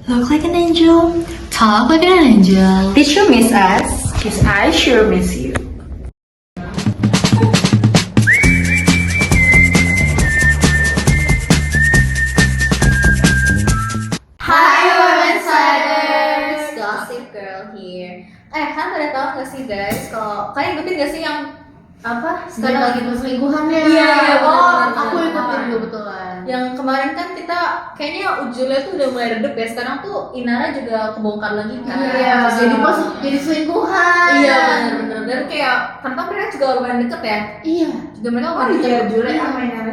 Look like an angel, talk like an angel. Did you miss us? Cause I sure miss you. Hai Women Sliders, Gossip Girl here. Kan pada tahu nggak sih guys, kalau kalian ikutin nggak sih yang apa sekarang lagi perselingkuhan ya? Iya, Aku aku ikutin ikutin kebetulan. Yang kemarin kan kita kayaknya ujungnya tuh udah mulai redup ya. Sekarang tuh Inara juga kebongkar lagi kan. Iya, jadi selingkuhan. Iya benar-benar. Dan kayak ternyata mereka juga lumayan deket ya. Iya. Juga mereka lumayan deket. Jule sama Inara.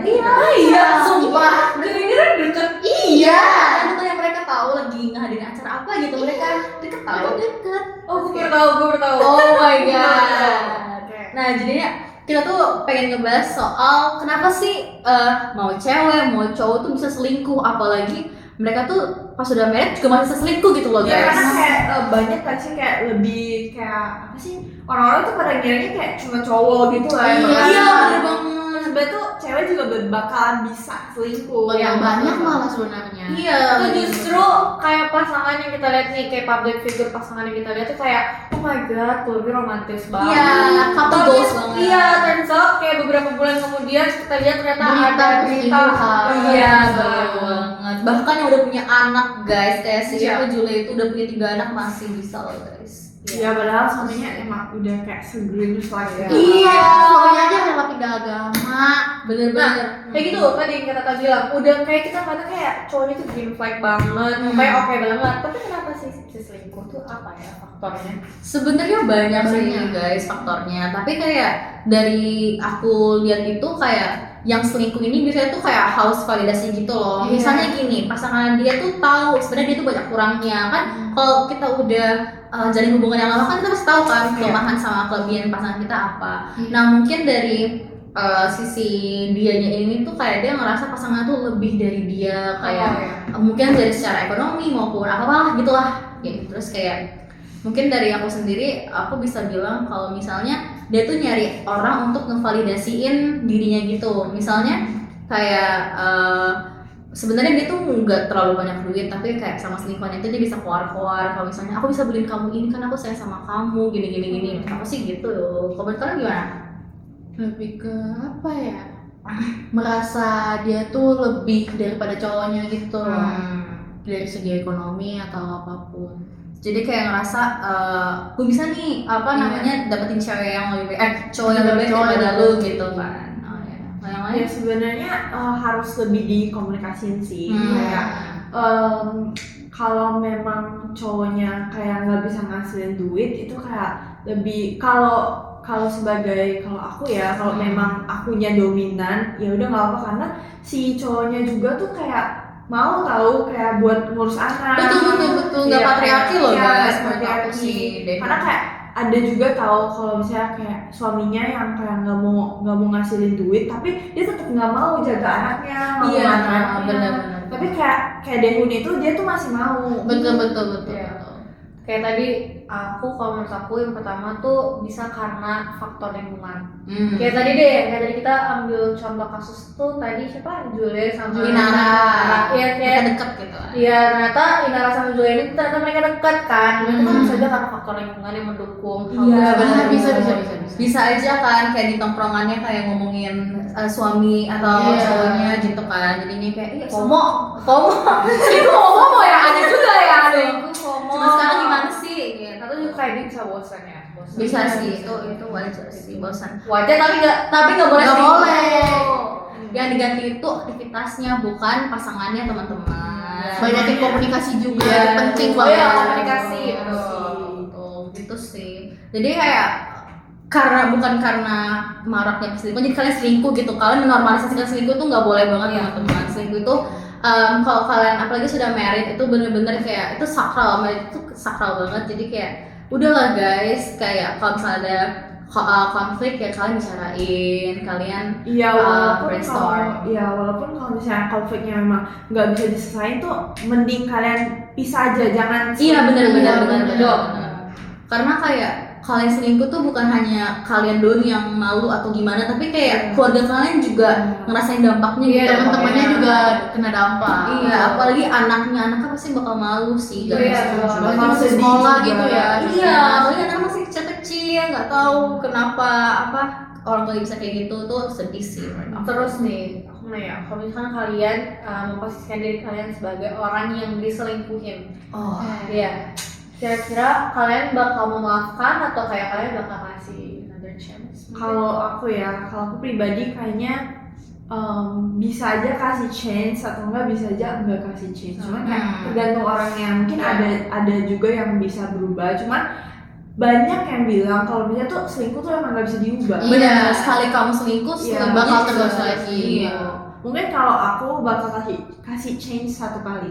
Iya, sumpah. Jadi ini deket. Iya. Kan tuh yang mereka tahu lagi ngadain acara apa gitu, mereka deket tahu. Deket. Oh, gue baru tahu. Oh my god. Nah, jadinya kita tuh pengen ngebahas soal kenapa sih mau cewek, mau cowok tuh bisa selingkuh, apalagi mereka tuh pas udah married juga masih bisa selingkuh gitu loh Ya guys. karena kayak banyak kan sih kayak lebih kayak apa sih, orang-orang tuh pada ngiranya kayak cuma cowok gitu lah. Iya. Iya, bener banget. Sebenarnya tuh cewek juga bakalan bisa selingkuh. Yang banyak malah sebenarnya. Iya. Atau justru kayak pasangan yang kita lihat nih, kayak public figure pasangan yang kita lihat tuh kayak oh my god, lebih romantis banget. Iya, couple Tapi, goals banget. Iya, turns out kayak beberapa bulan kemudian kita lihat ternyata Berita ada berita. perselingkuhan. Iya, bener banget. Bahkan yang udah punya anak guys, kayak si Iya. siapa Jule itu udah punya 3 anak masih bisa loh guys. Iya, padahal suaminya emang udah kayak se-greenish lah ya. Iya, suaminya aja rela pindah agama. Bener-bener. Kayak gitu tadi yang kata Tata bilang, udah kayak kita kata kayak cowoknya tuh green flag banget, kayak oke banget. Tapi kenapa sih bisa selingkuh tuh apa ya faktornya? Sebenarnya banyak sih Banyak. guys faktornya, tapi kayak dari aku lihat itu kayak yang selingkuh ini biasanya tuh kayak haus validasi gitu loh. Iya. Misalnya gini, pasangan dia tuh tahu sebenarnya dia tuh banyak kurangnya kan. Kalau kita udah jalin hubungan yang lama kan kita pasti tahu kan kelemahan sama kelebihan pasangan kita apa. Iya. Nah mungkin dari sisi dianya ini tuh kayak dia ngerasa pasangan tuh lebih dari dia, kayak mungkin dari secara ekonomi maupun apa gitulah ya. Terus kayak mungkin dari aku sendiri aku bisa bilang kalau misalnya dia tuh nyari orang untuk ngevalidasiin dirinya gitu. Misalnya kayak sebenarnya dia tuh nggak terlalu banyak duit, tapi kayak sama selingkuhan itu dia bisa keluar kalau misalnya aku bisa beliin kamu ini kan aku sayang sama kamu gini. Apa sih gitu. Kalau menurut kalian gimana? Lebih ke apa ya? Merasa dia tuh lebih daripada cowoknya gitu loh. Dari segi ekonomi atau apapun. Jadi kayak ngerasa gue bisa nih apa Iya. namanya dapetin cewek yang lebih baik, cowok yang lebih baik Cowok yang daripada lebih lu baik. gitu kan. Oh ya. Nah, yang lain? Ya sebenarnya harus lebih dikomunikasiin sih. Kayak kalau memang cowoknya kayak nggak bisa ngasilin duit itu kayak lebih kalau sebagai kalau aku ya kalau memang akunya dominan ya udah nggak apa, karena si cowoknya juga tuh kayak mau tahu kayak buat ngurus anak. Betul nggak Iya, patriarki loh iya, guys, menurut aku patriarki. sih deh. Karena kayak ada juga tahu kalau misalnya kayak suaminya yang kayak nggak mau ngasilin duit tapi dia tetap nggak mau jaga anaknya, nggak Iya, mau anaknya. benar-benar. Tapi kayak Dehun itu dia tuh masih mau. betul. Iya. Kayak tadi kalau menurut aku yang pertama tuh bisa karena faktor lingkungan. Kayak tadi kayak tadi kita ambil contoh kasus tuh tadi siapa? Jule sama Inara. Iya kayak Deket gitu. iya ternyata Inara sama Jule ini ternyata mereka dekat kan. Itu kan bisa aja karena faktor lingkungan yang mendukung. Iya, benar. Bisa. Bisa aja kan kayak di tongkrongannya kayak ngomongin suami atau Iya. cowoknya gitu kan. Jadinya kayak iya FOMO. Itu FOMO ya, ada juga ya. Selingkuh, FOMO. Cuma sekarang gimana sih? Gitu. Atau juga kayak dia bisa bosan ya. Bisa sih, itu wajar sih, bosan. Wajar tapi nggak boleh. Nggak selingkuh. boleh. Yang diganti itu aktivitasnya bukan pasangannya teman-teman. Banyakin komunikasi juga, Iya, itu penting Oh iya, banget. komunikasi. Betul, gitu sih. Jadi kayak bukan karena maraknya selingkuh, jadi kalian selingkuh gitu. Kalian menormalisasikan selingkuh tuh nggak boleh banget teman-teman. Selingkuh itu kalau kalian apalagi sudah married itu bener-bener kayak itu sakral, married itu sakral banget. Jadi kayak udahlah guys, kayak kalau misalnya ada konflik ya kalian bicarain, kalian Iya, brainstorm. walaupun kalau misalnya konfliknya memang nggak bisa diselesain tuh mending kalian pisah aja, jangan Iya benar. benar. Karena kayak kalian selingkuh tuh bukan hanya kalian doang yang malu atau gimana, tapi kayak keluarga kalian juga ngerasain dampaknya Iya, gitu. teman-temannya juga kena dampak. Iya, apalagi anaknya pasti bakal malu sih. Gak Iya, bisa bakal Masih sedih sekolah juga. gitu ya. Iya, apalagi anak masih kecil-kecil, nggak tahu kenapa orang tua bisa kayak gitu, tuh sedih sih. Terus nih, aku nanya, kalau misalnya kalian memposisikan diri kalian sebagai orang yang diselingkuhin, Oh, iya, kira-kira kalian bakal memaafkan atau kayak kalian bakal kasih another chance? Kalau aku pribadi kayaknya bisa aja kasih chance atau enggak bisa aja enggak kasih chance. Cuman kayak tergantung orangnya. Mungkin ada juga yang bisa berubah. Cuman banyak yang bilang kalau misalnya tuh selingkuh tuh emang nggak bisa diubah. benar, sekali kamu selingkuh, Iya, bakal bakal terus terus lagi. Iya. Mungkin kalau aku bakal kasih change satu kali.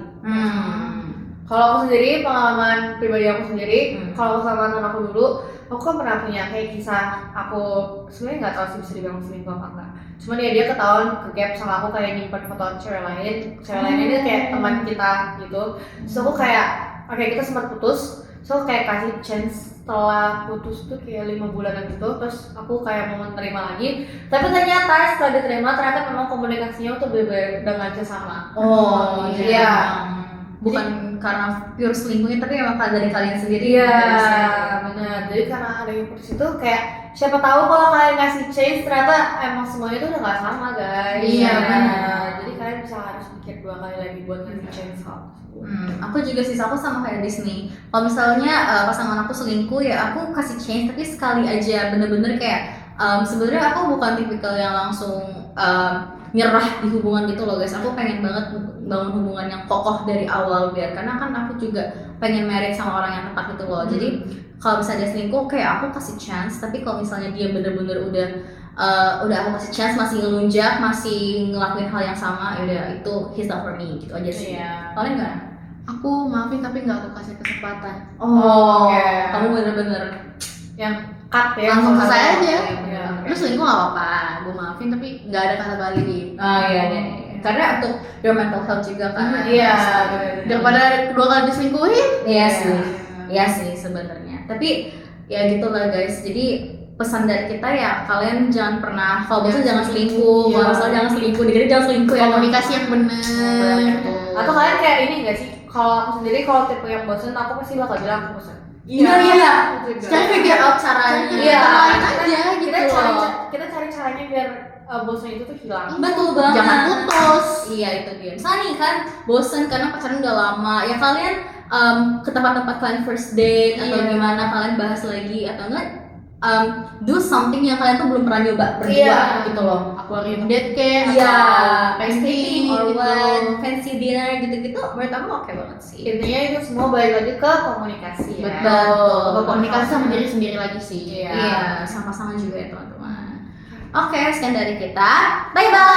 Kalau aku sendiri, pengalaman pribadi aku sendiri, kalau sama mantan aku dulu, aku kan pernah punya kayak kisah aku sebenarnya nggak tahu sih bisa dibilang selingkuh apa enggak. Cuman ya dia ketahuan ke gap sama aku kayak nyimpan foto cewek lain ini kayak teman kita gitu. Terus aku kayak oke, kita sempat putus, so kayak kasih chance setelah putus tuh kayak 5 bulanan gitu, terus aku kayak mau menerima lagi, tapi ternyata setelah diterima ternyata memang komunikasinya tuh bener-bener udah nggak bisa sama. Oh, Iya. iya. Bukan karena pure selingkuhnya, tapi emang dari kalian sendiri. Iya, Guys. benar. Jadi karena ada yang putus itu kayak siapa tahu kalau kalian ngasih change ternyata emang semuanya itu udah nggak sama guys. Iya, benar. Jadi kalian bisa harus pikir 2 kali lagi buat ngasih change hal tersebut. Aku juga sih, aku sama kayak Disney. Kalau misalnya pasangan aku selingkuh, ya aku kasih change, tapi sekali aja, bener-bener kayak sebenarnya aku bukan tipikal yang langsung nyerah di hubungan gitu loh guys. Aku pengen banget bangun hubungan yang kokoh dari awal, biar karena kan aku juga pengen married sama orang yang tepat gitu loh. Jadi kalau misalnya dia selingkuh, kayak aku kasih chance, tapi kalau misalnya dia bener-bener udah aku kasih chance, masih ngelunjak, masih ngelakuin hal yang sama, yaudah itu he's not for me gitu aja sih. Iya. Kalian nggak? Aku maafin tapi nggak aku kasih kesempatan. Oh, Oke. kamu bener-bener Yang cut ya. Langsung kalau selesai kata- aja. Iya, Lu selingkuh nggak apa-apa, gue maafin tapi nggak ada kata balik. oh iya, iya. Karena untuk your mental health juga kan. Iya, benar-benar. Daripada 2 kali diselingkuhin. Iya sih, iya sih sebenarnya. Tapi ya gitulah guys. Jadi pesan dari kita ya, kalian jangan pernah, kalau bosan jangan selingkuh, Iya. kalau masalah jangan selingkuh, dikira jangan selingkuh ya. Komunikasi yang bener. Atau kalian kayak ini nggak sih? Kalau aku sendiri kalau tipe yang bosen, aku pasti bakal bilang aku bosen. Iya. aku juga. Sekarang figure out caranya. Iya. Lain Kita- aja gitu kita cari caranya biar bosen itu tuh hilang. Betul banget. Jangan putus. Iya itu dia. Misalnya nih kan bosen karena pacaran udah lama, ya kalian ke tempat-tempat kalian first date atau Iya. gimana, kalian bahas lagi atau enggak do something yang kalian tuh belum pernah nyoba berdua Iya. gitu loh. Aquarium date kayak Iya, atau painting or gitu. what, fancy dinner gitu-gitu, menurut aku oke banget sih. Intinya itu semua balik lagi ke komunikasi ya. Betul. Komunikasi sama diri sendiri lagi sih. Iya. Iya, sama-sama juga ya teman-teman. Oke, sekian dari kita. Bye bye.